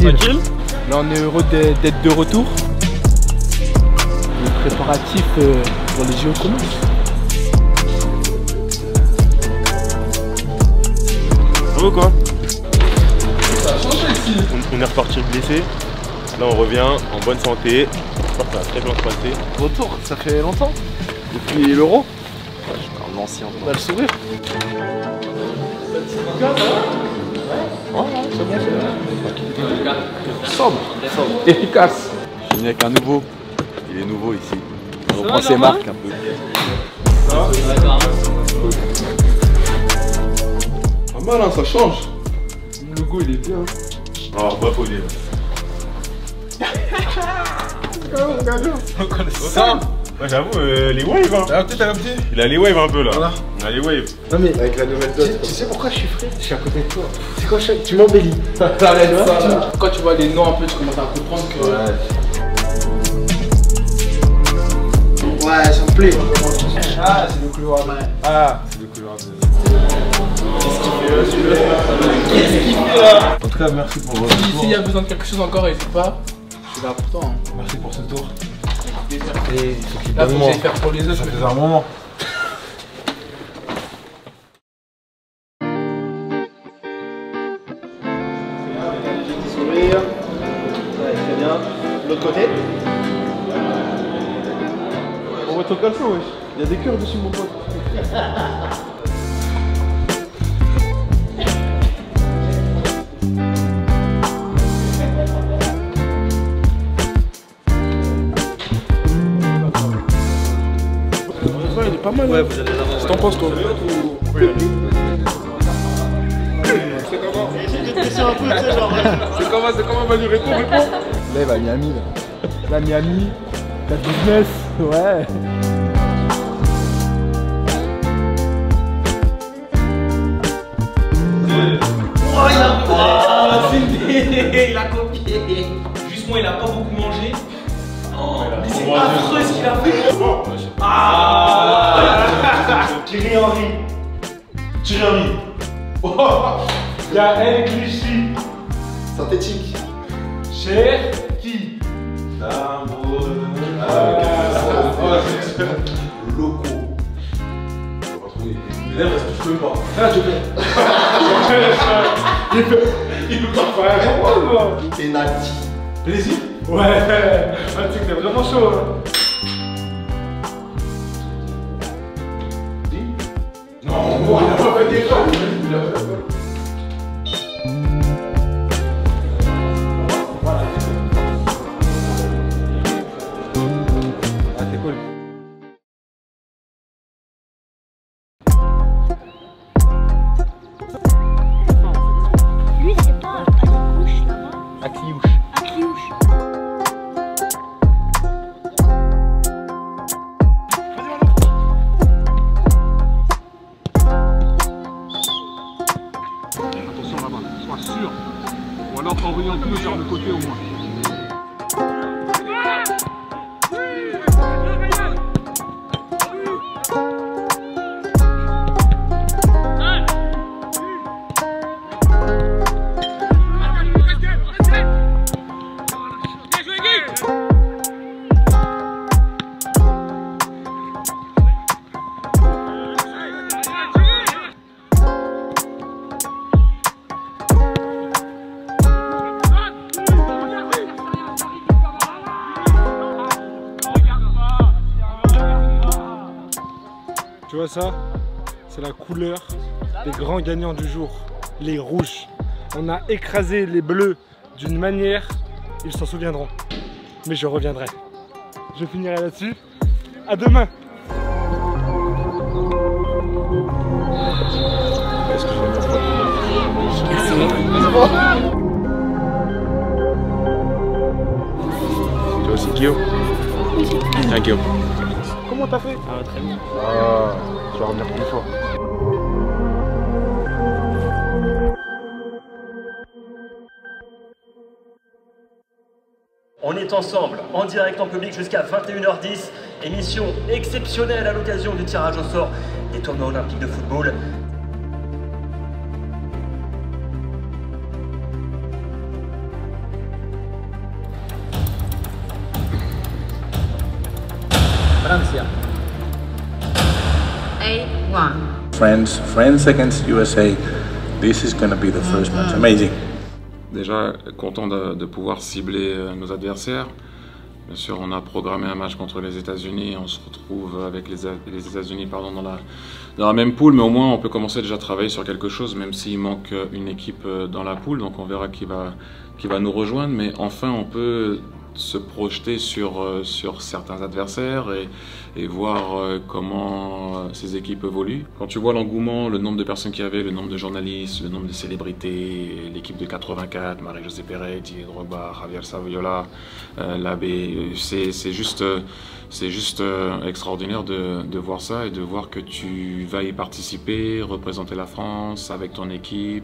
tranquille. Là on est heureux d'être de retour. Les préparatifs pour les JO commencent. Ça va quoi? Ça a changé ici. On est reparti blessé. Là on revient en bonne santé. J'espère que ça va très bien se passer. Retour, ça fait longtemps. Depuis l'Euro. Je parle l'ancien. On va le sourire. C'est bon, sobre, efficace. Je suis venu avec un nouveau. Il est nouveau ici. On reprend ses marques un peu. Pas mal, hein, ça change. Le logo il est bien. Alors bah faut dire. Ça, ouais, j'avoue, les waves hein. Ah, peut-être un petit. Il a les waves un peu là. Voilà. Il a les waves. Non mais Avec la nouvelle dose. tu sais pourquoi je suis frais? Je suis à côté de toi. C'est quoi tu m'embellis. Quand tu vois les noms un peu, tu commences à comprendre que. Ouais, ça me plaît. Ah, c'est le couloir. Ah, c'est le couloir de. Qu'est-ce qu'il fait là? En tout cas, merci pour votre tour. S'il y a besoin de quelque chose encore, n'hésite pas. Je suis là pour toi. Hein. Merci pour ce tour. Et là, faut que j'aille faire pour les autres. Ça faisait un moment. Sourire. Ouais, très bien. L'autre côté. On voit ton caleçon, wesh. Il y a des cœurs dessus, mon pote. Il est pas mal. Ouais, vous allez l'avoir. Qu'est-ce que t'en penses, toi? C'est comment Manu, réponds. Là, il va à Miami. Là, Miami, la business, ouais. Oh, il a copié. Juste moi, il a pas beaucoup mangé. Oh, mais c'est affreux ce qu'il a fait. Thierry Henry. Thierry Henry. Il y a El Clichy. Synthétique. Cher qui? D'amour. Locaux. Mais là, parce que je peux pas. Ah, je peux. Il peut pas faire un moi. Penalty. Plaisir? Ouais. Ah, tu sais que t'es vraiment chaud. Hein. Non, bon, il a pas fait des gens. Il a pas fait. Ah, c'est cool. Lui, c'est pas à Clicouche là-bas. À Cliouche. À Cliouche. Attention là-bas, sois sûr. Ou alors oriente-le vers le côté au moins. Tu vois ça? C'est la couleur des grands gagnants du jour, les rouges. On a écrasé les bleus d'une manière, ils s'en souviendront. Mais je reviendrai. Je finirai là-dessus. À demain! Toi aussi Guillaume? Tiens Guillaume. Comment t'as fait? Ah, très bien. Ah, tu vas revenir plus fort. On est ensemble, en direct en public jusqu'à 21h10. Émission exceptionnelle à l'occasion du tirage au sort des tournois olympiques de football. Francia. 8-1. France against USA. This is going to be the first match. Amazing. Déjà content de pouvoir cibler nos adversaires. Bien sûr, on a programmé un match contre les États-Unis. On se retrouve avec les États-Unis dans la même poule, mais au moins on peut commencer déjà à travailler sur quelque chose, même s'il manque une équipe dans la poule. Donc on verra qui va nous rejoindre, mais enfin on peut se projeter sur certains adversaires et voir comment ces équipes évoluent. Quand tu vois l'engouement, le nombre de personnes qu'il y avait, le nombre de journalistes, le nombre de célébrités, l'équipe de 84, Marie-Josée Pérez, Didier Drogba, Javier Saviola, Labbé, c'est juste extraordinaire de voir ça et de voir que tu vas y participer, représenter la France avec ton équipe,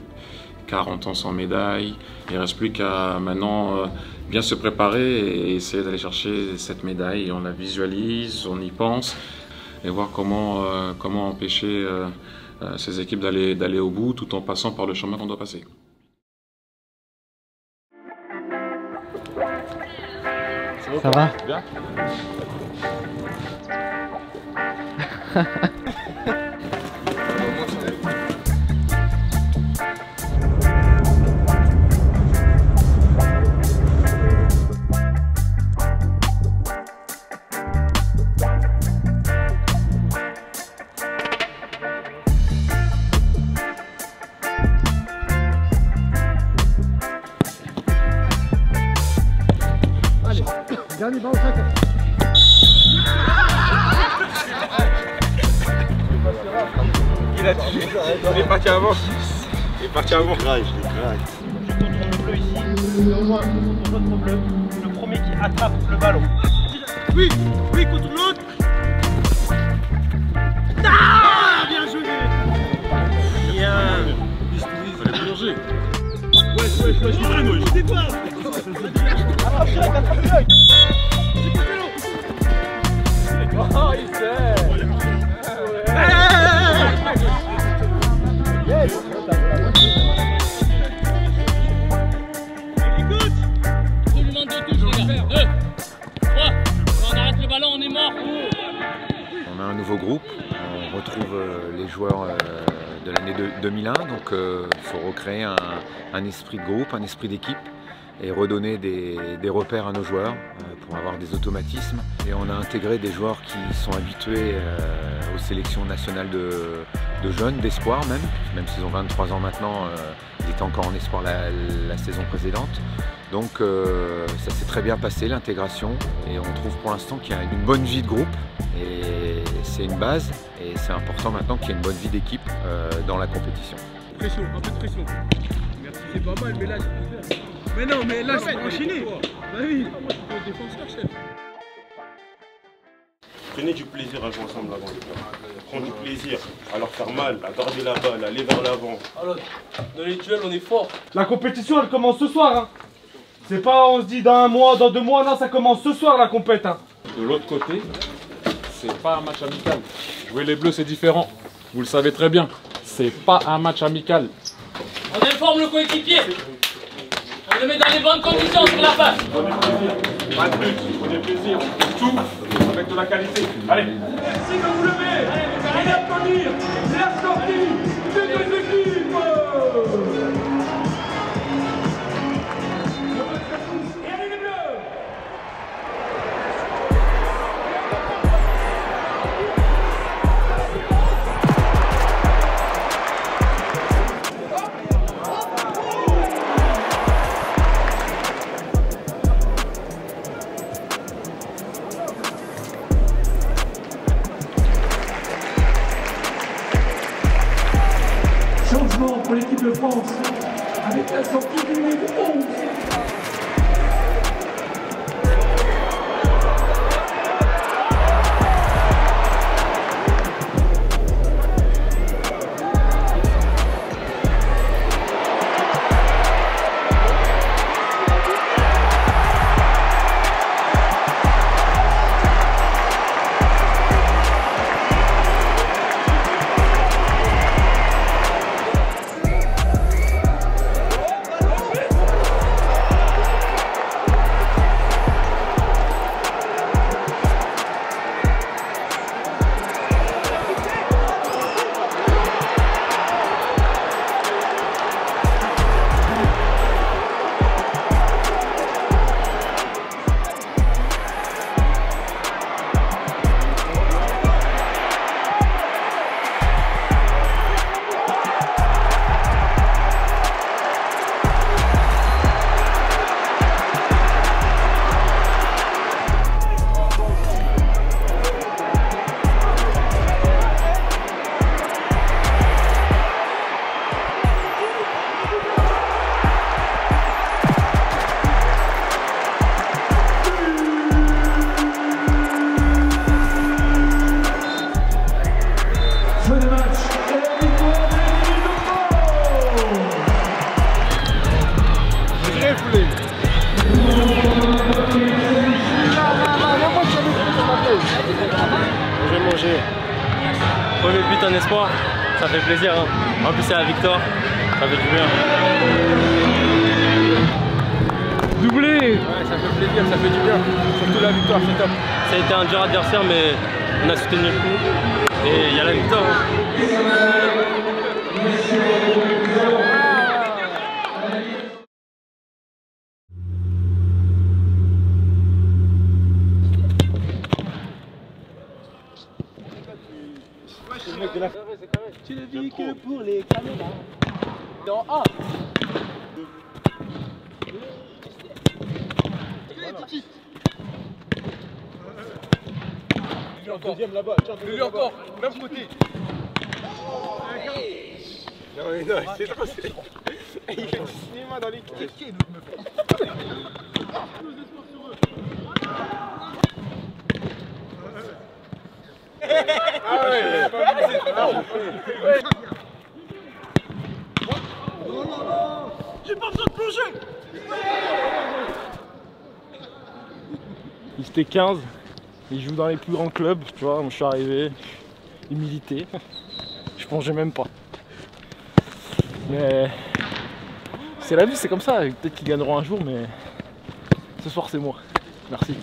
40 ans sans médaille. Il ne reste plus qu'à maintenant bien se préparer et essayer d'aller chercher cette médaille. Et on la visualise, on y pense et voir comment empêcher ces équipes d'aller au bout tout en passant par le chemin qu'on doit passer. Ça va? Bien. Dernier ballon chacun. Il est parti avant. Il est parti avant. Je contourne le bleu ici. Je rejoins l'autre bleu. Le premier qui attrape le ballon. Oui, contre l'autre. Ah, bien joué. Bien. Il fallait plonger. Je sais pas. Oh, il sait. On lui demande de toucher, les gars. 2, 3. On arrête le ballon, on est mort. On a un nouveau groupe. On retrouve les joueurs de l'année 2001. Donc il faut recréer un esprit de groupe, un esprit d'équipe et redonner des repères à nos joueurs pour avoir des automatismes. Et on a intégré des joueurs qui sont habitués aux sélections nationales de jeunes, d'espoir même s'ils ont 23 ans maintenant, ils étaient encore en espoir la saison précédente. Donc ça s'est très bien passé, l'intégration, et on trouve pour l'instant qu'il y a une bonne vie de groupe, et c'est une base, et c'est important maintenant qu'il y ait une bonne vie d'équipe dans la compétition. Pression, un peu de pression. Merci, c'est pas mal, mais là je peux faire. Mais non, mais là je peux enchaîner. Bah oui, défenseur, chef. Prenez du plaisir à jouer ensemble avant. Prends du plaisir à leur faire mal, à garder la balle, à aller vers l'avant. Alors, dans les duels, on est fort. La compétition, elle commence ce soir. Hein. C'est pas on se dit dans un mois, dans 2 mois, non, ça commence ce soir la compète. Hein. De l'autre côté, c'est pas un match amical. Jouer les bleus, c'est différent. Vous le savez très bien. C'est pas un match amical. On informe le coéquipier. On le met dans les bonnes conditions sur la face. Pas de but, prenez plaisir. Tout avec de la qualité. Allez. Merci de vous lever et d'applaudir la sortie des deux équipes. Et allez les bleus. Changement pour l'équipe de France avec la sortie du numéro 11. ça fait plaisir. Hein. En plus, c'est la victoire. Ça fait du bien. Doublé! Ouais, ça fait plaisir, ça fait du bien. Surtout la victoire, c'est top. Ça a été un dur adversaire, mais on a soutenu le coup. Et il y a la victoire. Hein. Tu ne vis que pour les caméras. Dans A. Deuxième là-bas, lui encore, même côté. Non, mais non, c'est trop. Il fait du cinéma dans les clics. Ah ouais, j'ai pas besoin de plonger. Il était 15, il joue dans les plus grands clubs, tu vois, moi je suis arrivé, humilité, je plongeais même pas. Mais c'est la vie, c'est comme ça, peut-être qu'ils gagneront un jour, mais ce soir c'est moi. Merci.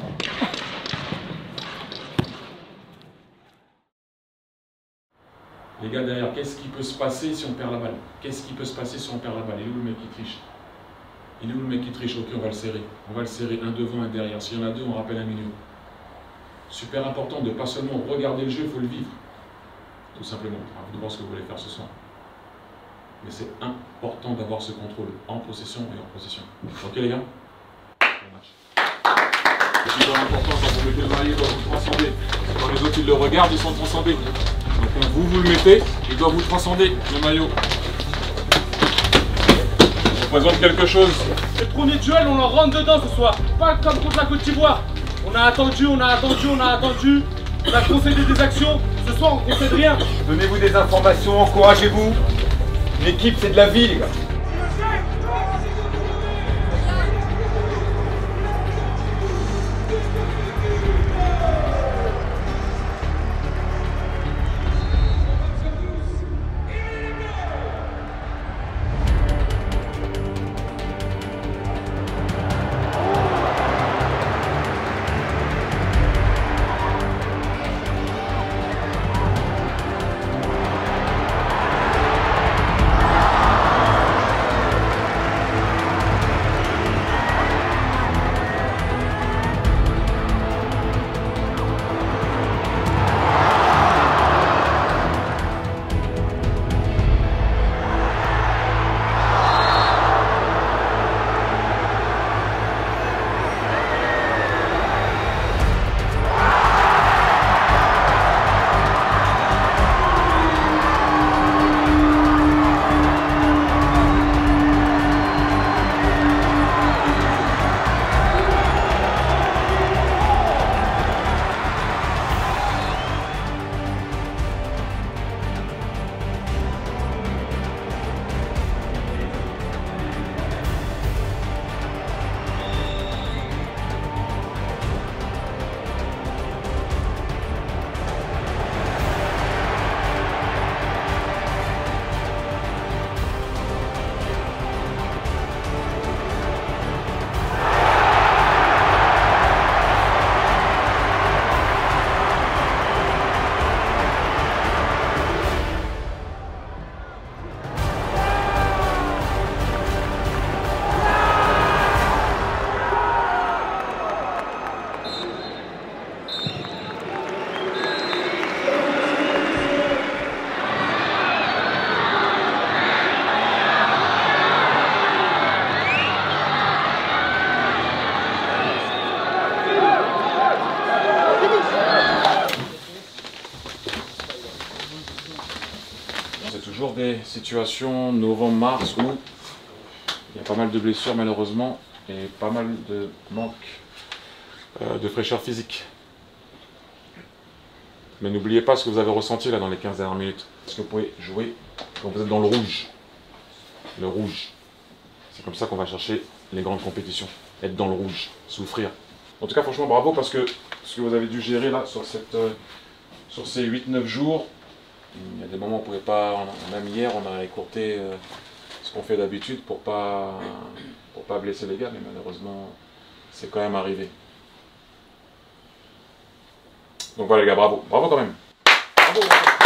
Les gars derrière, qu'est-ce qui peut se passer si on perd la balle? Qu'est-ce qui peut se passer si on perd la balle? Il est où le mec qui triche? Il est où le mec qui triche? Ok, on va le serrer. On va le serrer, un devant, un derrière. S'il y en a deux, on rappelle un milieu. Super important de pas seulement regarder le jeu, il faut le vivre. Tout simplement. À vous de voir ce que vous voulez faire ce soir. Mais c'est important d'avoir ce contrôle en possession et en possession. Ok les gars? C'est super important quand vous mettez le maillot, il doit vous transcender. Parce que quand les autres ils le regardent, ils sont transcendés. Donc quand vous le mettez, il doit vous transcender, le maillot. Ça représente quelque chose. Le premier duel, on leur rentre dedans ce soir. Pas comme contre la Côte d'Ivoire. On a attendu, on a attendu, on a attendu. On a concédé des actions. Ce soir, on concède rien. Donnez-vous des informations, encouragez-vous. L'équipe, c'est de la vie, les gars. Des situations novembre-mars où il y a pas mal de blessures malheureusement et pas mal de manque de fraîcheur physique. Mais n'oubliez pas ce que vous avez ressenti là dans les 15 dernières minutes. Parce que vous pouvez jouer quand vous êtes dans le rouge. Le rouge. C'est comme ça qu'on va chercher les grandes compétitions. Être dans le rouge, souffrir. En tout cas franchement bravo parce que ce que vous avez dû gérer là sur ces 8-9 jours, Il y a des moments où on pouvait pas, même hier, on a écourté ce qu'on fait d'habitude pour pas blesser les gars, mais malheureusement, c'est quand même arrivé. Donc voilà les gars, bravo, bravo quand même. Bravo, bravo.